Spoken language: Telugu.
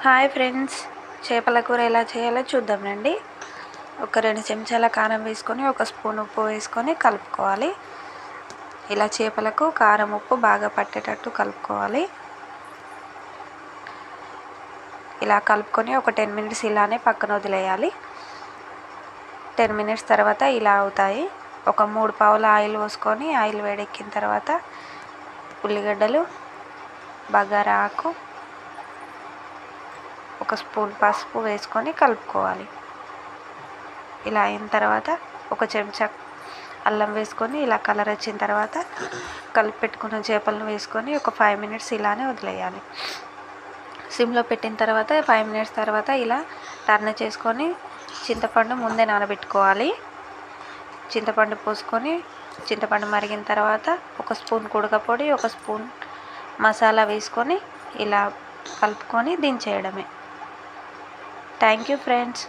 హాయ్ ఫ్రెండ్స్, చేపల కూర ఎలా చేయాలో చూద్దాం రండి. ఒక 2 చెంచాల కారం వేసుకొని, ఒక స్పూన్ ఉప్పు వేసుకొని కలుపుకోవాలి. ఇలా చేపలకు కారం ఉప్పు బాగా పట్టేటట్టు కలుపుకోవాలి. ఇలా కలుపుకొని ఒక 10 మినిట్స్ ఇలానే పక్కన వదిలేయాలి. 10 మినిట్స్ తర్వాత ఇలా అవుతాయి. ఒక 3 పావుల ఆయిల్ పోసుకొని, ఆయిల్ వేడెక్కిన తర్వాత ఉల్లిగడ్డలు, బగారా ఆకు, ఒక స్పూన్ పసుపు వేసుకొని కలుపుకోవాలి. ఇలా అయిన తర్వాత ఒక చెంచా అల్లం వేసుకొని ఇలా కలర్ వచ్చిన తర్వాత కలిపి పెట్టుకున్న చేపలను వేసుకొని ఒక 5 మినిట్స్ ఇలానే వదిలేయాలి. సిమ్లో పెట్టిన తర్వాత 5 మినిట్స్ తర్వాత ఇలా టర్న్ చేసుకొని చింతపండు ముందే నానబెట్టుకోవాలి. చింతపండు పోసుకొని చింతపండు మరిగిన తర్వాత ఒక స్పూన్ కుడకపొడి, ఒక స్పూన్ మసాలా వేసుకొని ఇలా కలుపుకొని దించేయడమే. Thank you friends.